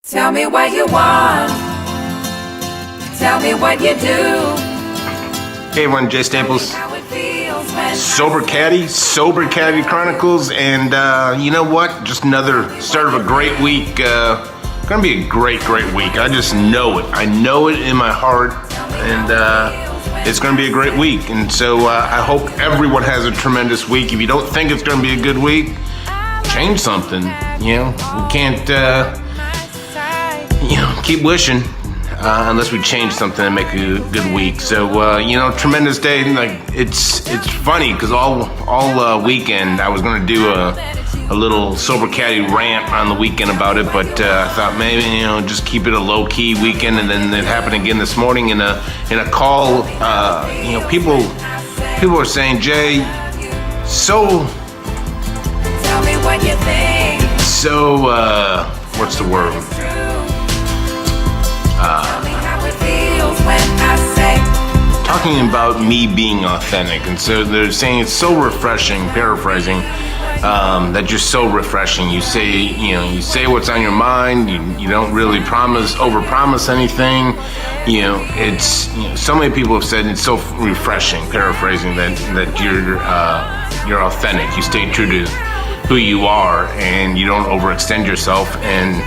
Tell me what you want. Tell me what you do. Hey everyone, Jay Staples, How it feels when Sober Caddy Chronicles, and you know what? Just another start of a great week. Gonna be a great week. I just know it. I know it in my heart, and it's gonna be a great week. And so I hope everyone has a tremendous week. If you don't think it's gonna be a good week, change something. You know, we can't keep wishing. Unless we change something and make a good week. So, tremendous day. Like it's funny because all weekend I was going to do a little Sober Caddy rant on the weekend about it, but I thought maybe just keep it a low key weekend. And then it happened again this morning in a call. People are saying, Jay, tell me what you think. What's the word? Tell me how it feels when I say Talking about me being authentic, and so they're saying it's so refreshing, paraphrasing, that you're so refreshing. You say what's on your mind. You don't really overpromise anything. So many people have said it's so refreshing, paraphrasing, that you're authentic. You stay true to who you are, and you don't overextend yourself. And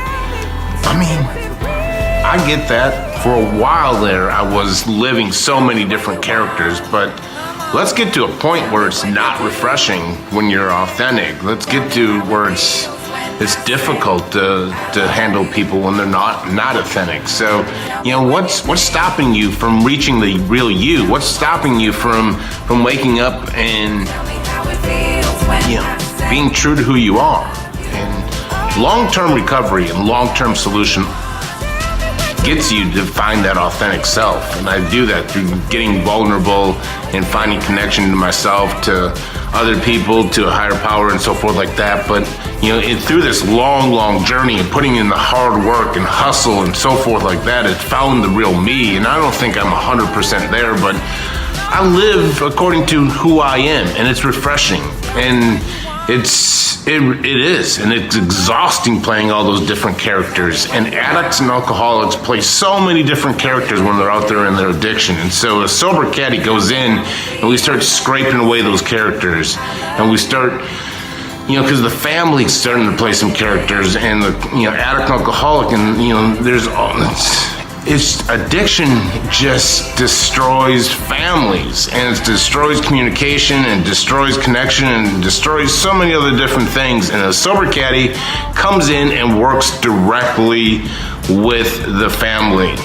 I get that. For a while there, I was living so many different characters, but let's get to a point where it's not refreshing when you're authentic. Let's get to where it's difficult to handle people when they're not authentic. So, what's stopping you from reaching the real you? What's stopping you from waking up and being true to who you are? And long-term recovery and long-term solution gets you to find that authentic self. And I do that through getting vulnerable and finding connection to myself, to other people, to a higher power, and so forth like that. But through this long journey and putting in the hard work and hustle and so forth like that, it found the real me. And I don't think I'm 100% there, but I live according to who I am, and it's refreshing. And it is, and it's exhausting playing all those different characters. And addicts and alcoholics play so many different characters when they're out there in their addiction. And so a Sober Caddy goes in, and we start scraping away those characters, and we start, because the family's starting to play some characters, and the addict and alcoholic, and there's all. It's addiction just destroys families, and it destroys communication, and destroys connection, and destroys so many other different things. And a Sober Caddy comes in and works directly with the family.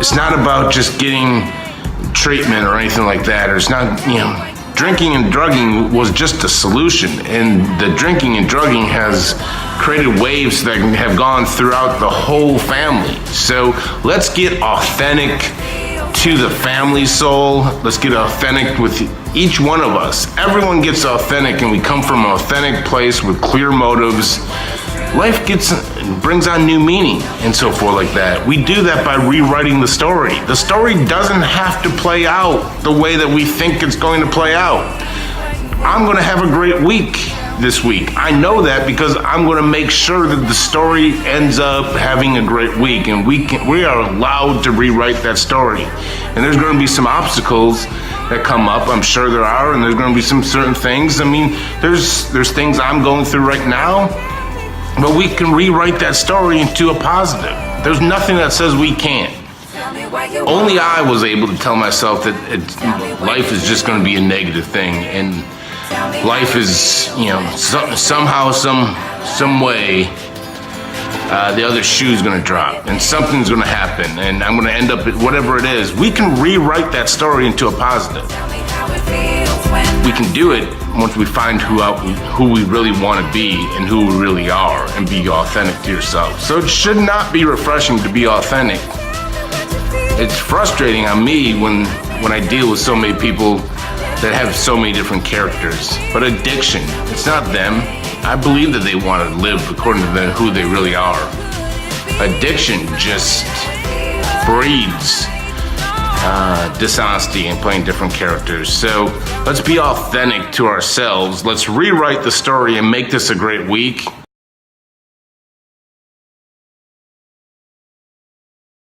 It's not about just getting treatment or anything like that, or it's not, drinking and drugging was just a solution, and the drinking and drugging has created waves that have gone throughout the whole family. So let's get authentic to the family soul. Let's get authentic with each one of us. Everyone gets authentic, and we come from an authentic place with clear motives. Life brings on new meaning and so forth like that. We do that by rewriting the story. The story doesn't have to play out the way that we think it's going to play out. I'm going to have a great week this week. I know that because I'm going to make sure that the story ends up having a great week, and we are allowed to rewrite that story. And there's going to be some obstacles that come up. I'm sure there are, and there's going to be some certain things. There's things I'm going through right now, but we can rewrite that story into a positive. There's nothing that says we can't. Only I was able to tell myself that life is just going to be a negative thing, and life is, somehow, some way, the other shoe's going to drop, and something's going to happen, and I'm going to end up at whatever it is. We can rewrite that story into a positive. We can do it once we find who we really want to be and who we really are, and be authentic to yourself. So it should not be refreshing to be authentic. It's frustrating on me when I deal with so many people that have so many different characters. But addiction, it's not them. I believe that they want to live according to who they really are. Addiction just breeds dishonesty and playing different characters. So let's be authentic to ourselves. Let's rewrite the story and make this a great week.